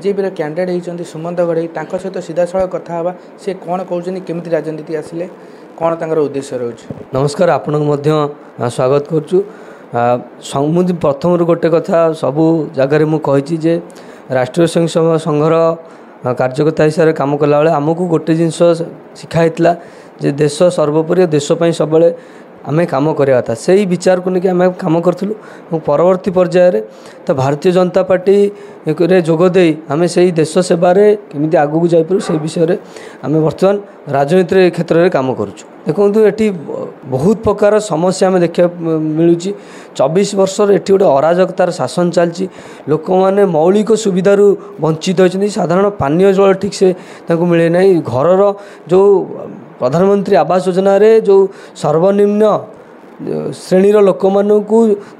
BJP candidate होती सुमंत गढ़ई सहित सीधा सड़क कथा हाँ सी कौन कहते केमी राजनीति आसिले कौन तर उद्देश्य रोचे। नमस्कार आपण स्वागत करुचु। मुझे प्रथम गोटे कथा सबू जगार मुझे राष्ट्रीय स्वयं संघर कार्यकर्ता हिसाब से कम कला बेले आमको गोटे जिनस शिखाई जे देश सर्वोपरि देशपाई सब आम कम करवा था से ही विचार को लेकिन आम कम करूँ परवर्ती पर्यायर तो भारतीय जनता पार्टी रे जोगदे आम से देश सेवार केमी आगू जापर से विषय में आम बर्तमान राजनीति क्षेत्र में कम करुँ। देखो ये बहुत प्रकार समस्या आम देखा मिलूँ 24 वर्ष ये गोटे अराजकतार शासन चलती लोक मैंने मौलिक सुविधार वंचित होती साधारण पानीय जल ठीक से मिले ना घर जो प्रधानमंत्री आवास योजना रे जो सर्वनिम्न श्रेणीर लोक मानू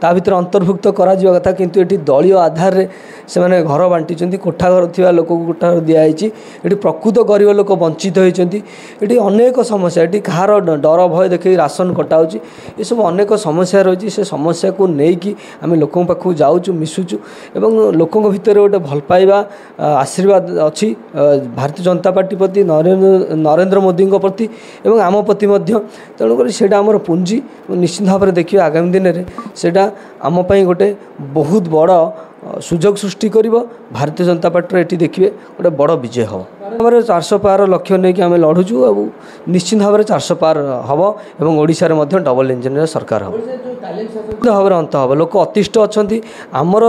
ता भीतर अंतर्भुक्त करा कथा किंतु ये दलीय आधार रे से माने घर बांटी कोठा घर थी लोक कोठा घर दिखाई ये प्रकृत गरीब लोक वंचित होती ये अनेक समस्या ये कहार डर भय देखे राशन कटाऊ ये सब अनेक समस्या रही से समस्या को लेकिन आम लोक पाखु जाऊँ मिशुचु एवं लोकों भितर गोटे भल पाइबा आशीर्वाद अच्छी भारतीय जनता पार्टी प्रति नरेंद्र मोदी प्रति एवं आम प्रति तेणुक से आमर पुंजी निश्चित भाव में देखिए आगामी दिन में सेटा आम गोटे बहुत बड़ सुजोग सृष्टि कर भारतीय जनता पार्टी ये देखिए गोटे बड़ विजय हम 400 पार लक्ष्य नहीं कि आम लड़ुचु आ निश्चित भाव में 400 पार हम और ओडिशार डबल इंजिन सरकार हम भाव में अंत हम लोक अतिष्ठ अच्छा आमर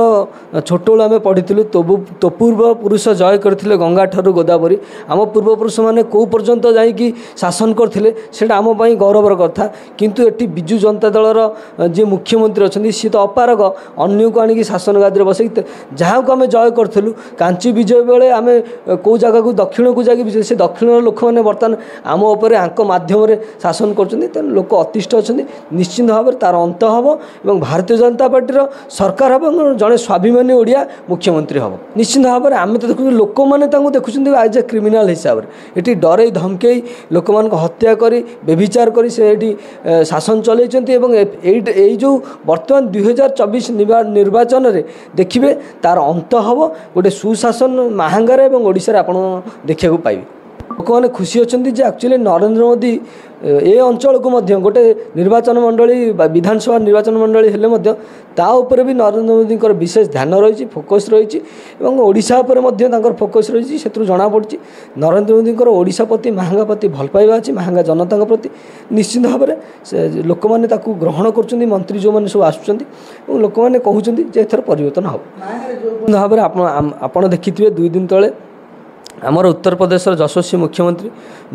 छोट बेलू आम पढ़ी तो पूर्व पुरुष जय करते गंगा ठारू गोदावरी आम पूर्वपुरुष मैंने कौ पर्यंत जाकि शासन करते सेटा आम गौरवर कथा किंतु ये विजु जनता दलर जी मुख्यमंत्री अच्छा सी तो अपारग अन्य को आणिक शासन गादी बस जहाँ को आम जय करूँ कांची विजय बेले आम कौ जगह को दक्षिण को जाकि विजय से दक्षिण लोक मैंने बर्तमान आम उपर आंक मध्यम शासन कर लोक अतिष्ठ अच्छा निश्चित भाव में तार अंत हम और भारतीय जनता पार्टी सरकार हम जड़े स्वाभिमानी ओडिया मुख्यमंत्री हम निश्चित भाव में आम तो देखु लोक मैंने देखुं एज ए क्रिमिनाल हिसाब से ये डर धमकई लोक मान हत्या कर व्यभिचार कर शासन चलई जो बर्तमान 2024 निर्वाचन में देखिए तार अंत हम गोटे सुशासन महांगार और ओडिशा आप देखा पाइबे लोक मैंने खुशी अच्छा एक्चुअली नरेंद्र मोदी ए अंचल को गोटे निर्वाचन मंडली विधानसभा निर्वाचन मंडली हेले ताऊपर भी नरेंद्र मोदी विशेष ध्यान रही फोकस रही ओडिशा उपर फोकस रही से जना पड़ी नरेंद्र मोदी ओडिशा प्रति महांगा प्रति भल पाइबा अच्छी महांगा जनता प्रति निश्चित भाव में लोक मैंने ग्रहण कर मंत्री जो मैंने सब आसुँच लोक मैंने कहते एथर परिवर्तन हो भाव में आप देखिए 2 दिन तले आमर उत्तर प्रदेश यशस्वी मुख्यमंत्री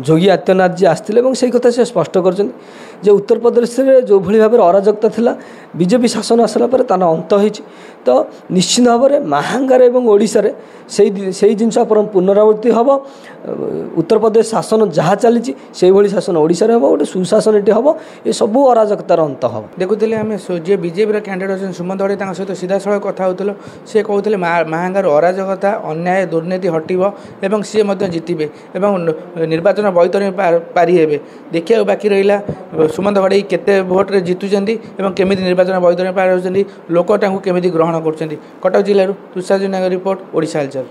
योगी आदित्यनाथ जी आसते से कथा से स्पष्ट कर उत्तर प्रदेश में जो भाई भाव में अराजकता थिला बीजेपी शासन आसला तार अंत हो तो निश्चित भाव में महांगार और ओडिशा से जिनस पुनरावृत्ति हम उत्तर प्रदेश शासन जहाँ चली से भाई शासन ओडिशा हम गोटे सुशासन ये हम ये सब अराजकतार अंत हम देखुले आम जी बीजेपी कैंडिडेट अच्छे सुमंत गढ़ई सहित सीधा सड़क कथा होते सी कहते महांगार अराजकता अन्याय दुर्नीति हटब एवं सी जितबे निर्वाचन बैतरणी पारी हे देखा बाकी रहा सुमंत गढ़ई केते भोट्रे जितुंट और केमी निर्वाचन बैतरणी पार होती लोक केमी ग्रहण कर कटक जिलूर तुषार जैन रिपोर्ट ओडिशा हलचल।